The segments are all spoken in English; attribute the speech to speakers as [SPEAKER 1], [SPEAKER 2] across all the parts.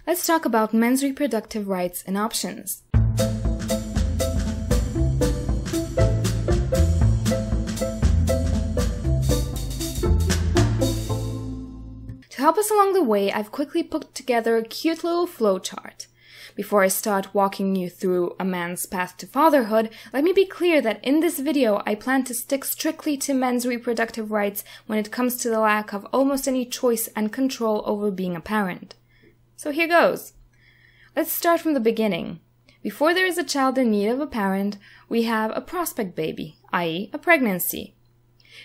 [SPEAKER 1] let's talk about men's reproductive rights and options. To help us along the way, I've quickly put together a cute little flowchart. Before I start walking you through a man's path to fatherhood, let me be clear that in this video I plan to stick strictly to men's reproductive rights when it comes to the lack of almost any choice and control over being a parent. So here goes. Let's start from the beginning. Before there is a child in need of a parent, we have a prospect baby, i.e. a pregnancy.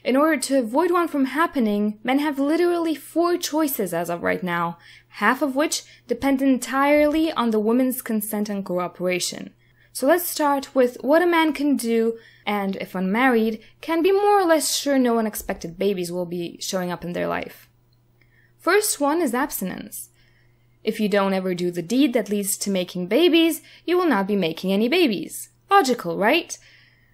[SPEAKER 1] In order to avoid one from happening, men have literally 4 choices as of right now, half of which depend entirely on the woman's consent and cooperation. So let's start with what a man can do and, if unmarried, can be more or less sure no unexpected babies will be showing up in their life. First one is abstinence. If you don't ever do the deed that leads to making babies, you will not be making any babies. Logical, right?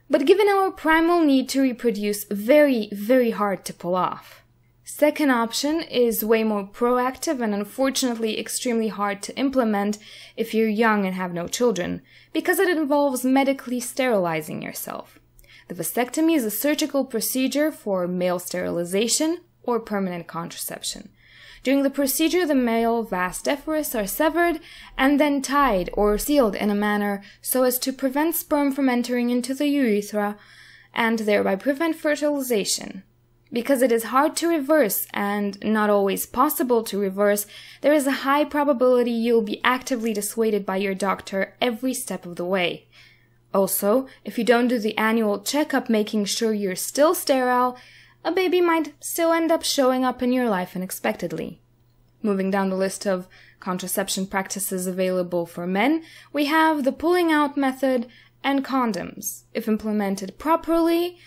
[SPEAKER 1] But given our primal need to reproduce, very, very hard to pull off. Second option is way more proactive and unfortunately extremely hard to implement if you're young and have no children, because it involves medically sterilizing yourself. The vasectomy is a surgical procedure for male sterilization or permanent contraception. During the procedure, the male vas deferens are severed and then tied or sealed in a manner so as to prevent sperm from entering into the urethra and thereby prevent fertilization. Because it is hard to reverse and not always possible to reverse, there is a high probability you'll be actively dissuaded by your doctor every step of the way. Also, if you don't do the annual checkup making sure you're still sterile, a baby might still end up showing up in your life unexpectedly. Moving down the list of contraception practices available for men, we have the pulling out method and condoms. If implemented properly,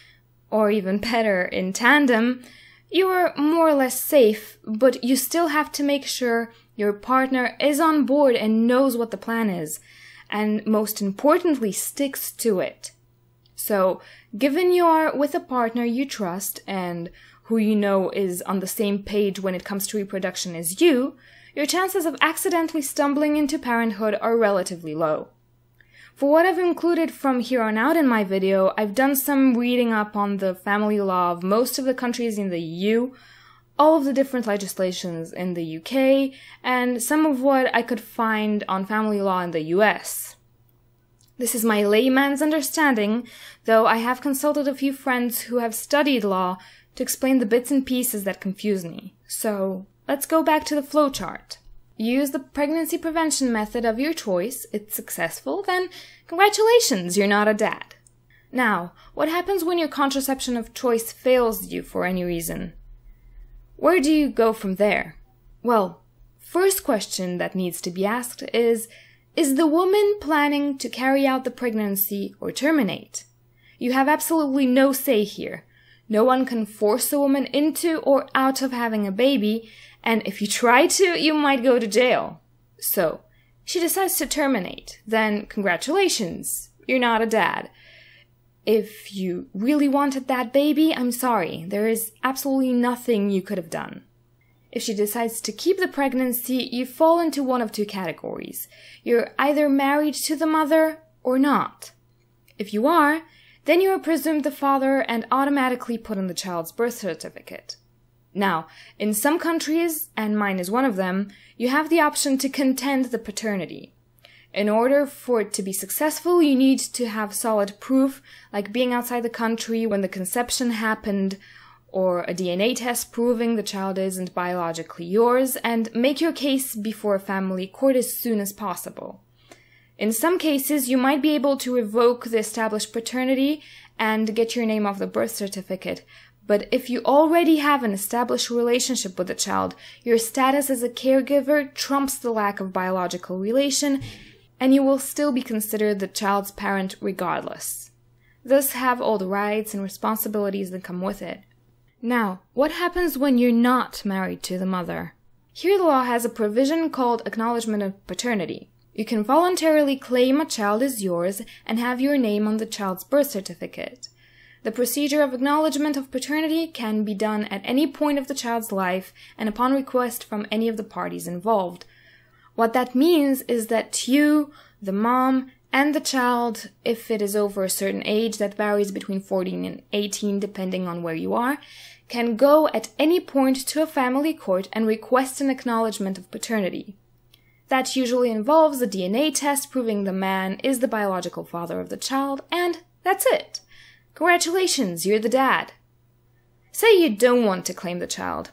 [SPEAKER 1] or even better, in tandem, you are more or less safe, but you still have to make sure your partner is on board and knows what the plan is, and most importantly, sticks to it. So, given you are with a partner you trust and who you know is on the same page when it comes to reproduction as you, your chances of accidentally stumbling into parenthood are relatively low. For what I've included from here on out in my video, I've done some reading up on the family law of most of the countries in the EU, all of the different legislations in the UK, and some of what I could find on family law in the US. This is my layman's understanding, though I have consulted a few friends who have studied law to explain the bits and pieces that confuse me. So, let's go back to the flowchart. Use the pregnancy prevention method of your choice. It's successful, then congratulations, you're not a dad. Now, what happens when your contraception of choice fails you for any reason? Where do you go from there? Well, first question that needs to be asked is the woman planning to carry out the pregnancy or terminate? You have absolutely no say here. No one can force a woman into or out of having a baby, and if you try to, you might go to jail. So, she decides to terminate, then congratulations, you're not a dad. If you really wanted that baby, I'm sorry, there is absolutely nothing you could have done. If she decides to keep the pregnancy, you fall into one of 2 categories. You're either married to the mother or not. If you are, then you are presumed the father and automatically put on the child's birth certificate. Now, in some countries, and mine is one of them, you have the option to contend the paternity. In order for it to be successful, you need to have solid proof, like being outside the country when the conception happened, or a DNA test proving the child isn't biologically yours, and make your case before a family court as soon as possible. In some cases, you might be able to revoke the established paternity and get your name off the birth certificate, but if you already have an established relationship with the child, your status as a caregiver trumps the lack of biological relation, and you will still be considered the child's parent regardless. Thus have all the rights and responsibilities that come with it. Now, what happens when you're not married to the mother? Here the law has a provision called acknowledgement of paternity. You can voluntarily claim a child as yours and have your name on the child's birth certificate. The procedure of acknowledgement of paternity can be done at any point of the child's life and upon request from any of the parties involved. What that means is that you, the mom, and the child, if it is over a certain age that varies between 14 and 18 depending on where you are, can go at any point to a family court and request an acknowledgement of paternity. That usually involves a DNA test proving the man is the biological father of the child, and that's it. Congratulations, you're the dad. Say you don't want to claim the child.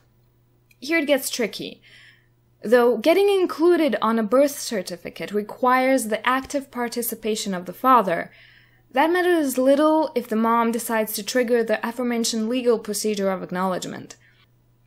[SPEAKER 1] Here it gets tricky. Though getting included on a birth certificate requires the active participation of the father, that matters little if the mom decides to trigger the aforementioned legal procedure of acknowledgement.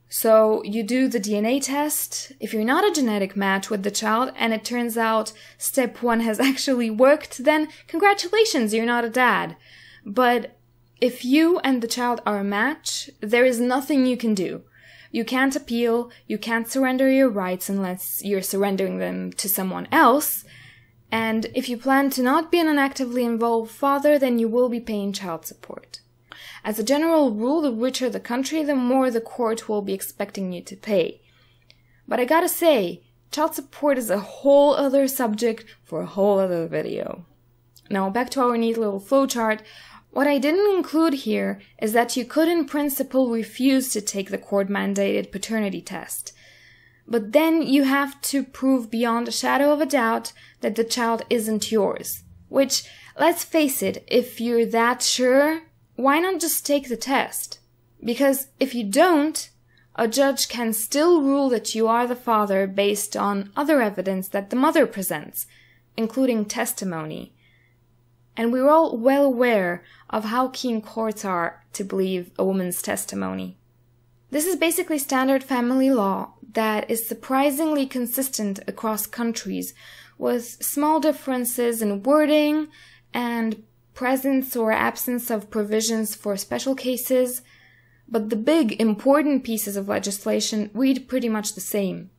[SPEAKER 1] So you do the DNA test. If you're not a genetic match with the child and it turns out step 1 has actually worked, then congratulations, you're not a dad. But if you and the child are a match, there is nothing you can do. You can't appeal, you can't surrender your rights unless you're surrendering them to someone else, and if you plan to not be an actively involved father, then you will be paying child support. As a general rule, the richer the country, the more the court will be expecting you to pay. But I gotta say, child support is a whole other subject for a whole other video. Now back to our neat little flowchart. What I didn't include here is that you could in principle refuse to take the court-mandated paternity test. But then you have to prove beyond a shadow of a doubt that the child isn't yours. Which, let's face it, if you're that sure, why not just take the test? Because if you don't, a judge can still rule that you are the father based on other evidence that the mother presents, including testimony. And we're all well aware of how keen courts are to believe a woman's testimony. This is basically standard family law that is surprisingly consistent across countries, with small differences in wording and presence or absence of provisions for special cases, but the big, important pieces of legislation read pretty much the same.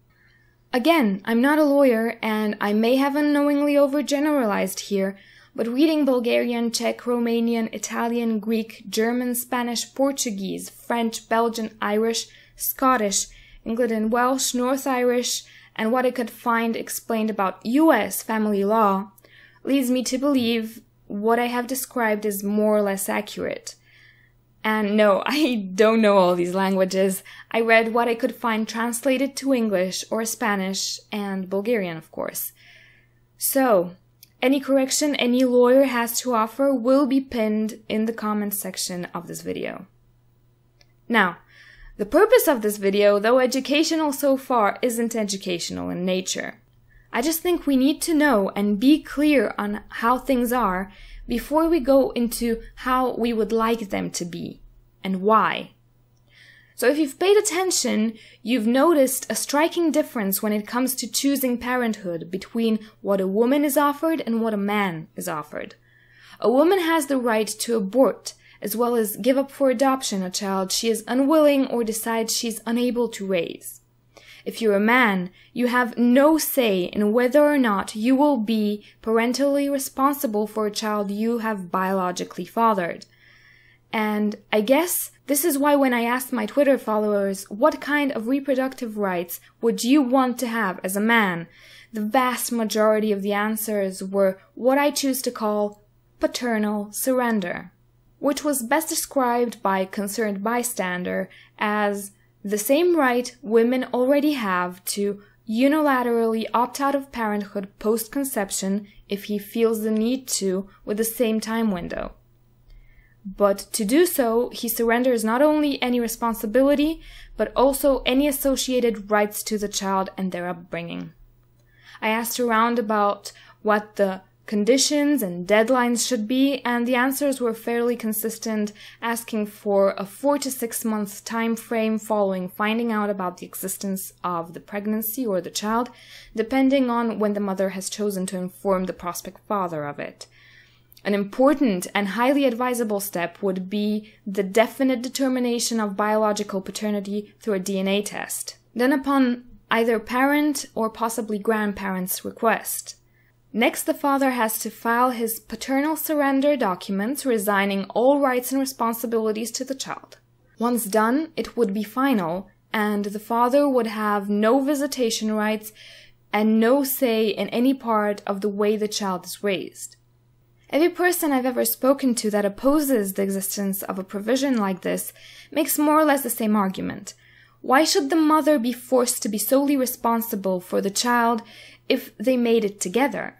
[SPEAKER 1] Again, I'm not a lawyer, and I may have unknowingly overgeneralized here, but reading Bulgarian, Czech, Romanian, Italian, Greek, German, Spanish, Portuguese, French, Belgian, Irish, Scottish, English and Welsh, North Irish, and what I could find explained about US family law, leads me to believe what I have described is more or less accurate. And no, I don't know all these languages. I read what I could find translated to English or Spanish, and Bulgarian, of course. So, any correction any lawyer has to offer will be pinned in the comments section of this video. Now, the purpose of this video, though educational so far, isn't educational in nature. I just think we need to know and be clear on how things are before we go into how we would like them to be, and why. So if you've paid attention, you've noticed a striking difference when it comes to choosing parenthood between what a woman is offered and what a man is offered. A woman has the right to abort, as well as give up for adoption a child she is unwilling or decides she's unable to raise. If you're a man, you have no say in whether or not you will be parentally responsible for a child you have biologically fathered. And I guess this is why when I asked my Twitter followers what kind of reproductive rights would you want to have as a man, the vast majority of the answers were what I choose to call paternal surrender, which was best described by Concerned Bystander as the same right women already have to unilaterally opt out of parenthood post-conception if he feels the need to with the same time window. But to do so, he surrenders not only any responsibility, but also any associated rights to the child and their upbringing. I asked around about what the conditions and deadlines should be, and the answers were fairly consistent, asking for a 4 to 6 month time frame following finding out about the existence of the pregnancy or the child, depending on when the mother has chosen to inform the prospective father of it. An important and highly advisable step would be the definite determination of biological paternity through a DNA test, done upon either parent or possibly grandparent's request. Next, the father has to file his paternal surrender documents, resigning all rights and responsibilities to the child. Once done, it would be final, and the father would have no visitation rights, and no say in any part of the way the child is raised. Every person I've ever spoken to that opposes the existence of a provision like this makes more or less the same argument. Why should the mother be forced to be solely responsible for the child if they made it together?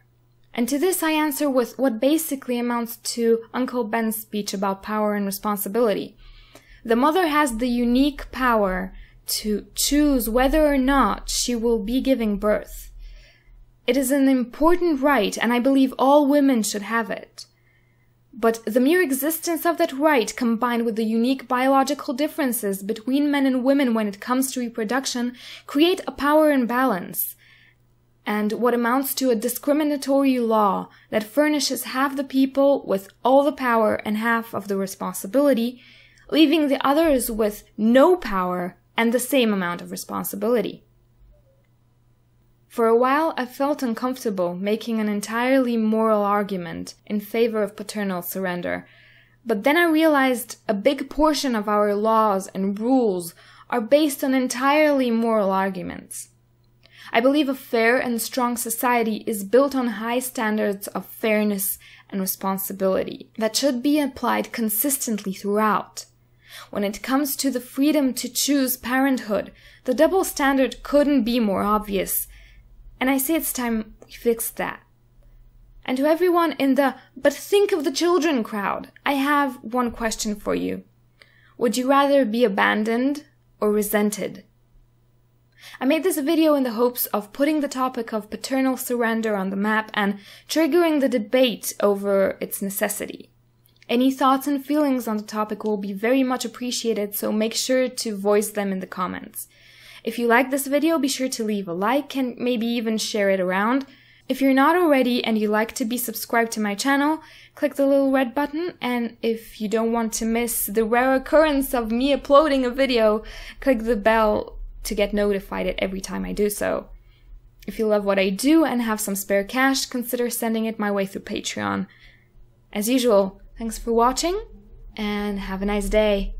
[SPEAKER 1] And to this I answer with what basically amounts to Uncle Ben's speech about power and responsibility. The mother has the unique power to choose whether or not she will be giving birth. It is an important right, and I believe all women should have it. But the mere existence of that right, combined with the unique biological differences between men and women when it comes to reproduction, create a power imbalance, and what amounts to a discriminatory law that furnishes half the people with all the power and half of the responsibility, leaving the others with no power and the same amount of responsibility. For a while, I felt uncomfortable making an entirely moral argument in favor of paternal surrender, but then I realized a big portion of our laws and rules are based on entirely moral arguments. I believe a fair and strong society is built on high standards of fairness and responsibility that should be applied consistently throughout. When it comes to the freedom to choose parenthood, the double standard couldn't be more obvious, and I say it's time we fix that. And to everyone in the "but think of the children" crowd, I have one question for you. Would you rather be abandoned or resented? I made this video in the hopes of putting the topic of paternal surrender on the map and triggering the debate over its necessity. Any thoughts and feelings on the topic will be very much appreciated, so make sure to voice them in the comments. If you like this video, be sure to leave a like and maybe even share it around. If you're not already and you like to be subscribed to my channel, click the little red button, and if you don't want to miss the rare occurrence of me uploading a video, click the bell to get notified at every time I do so. If you love what I do and have some spare cash, consider sending it my way through Patreon. As usual, thanks for watching, and have a nice day.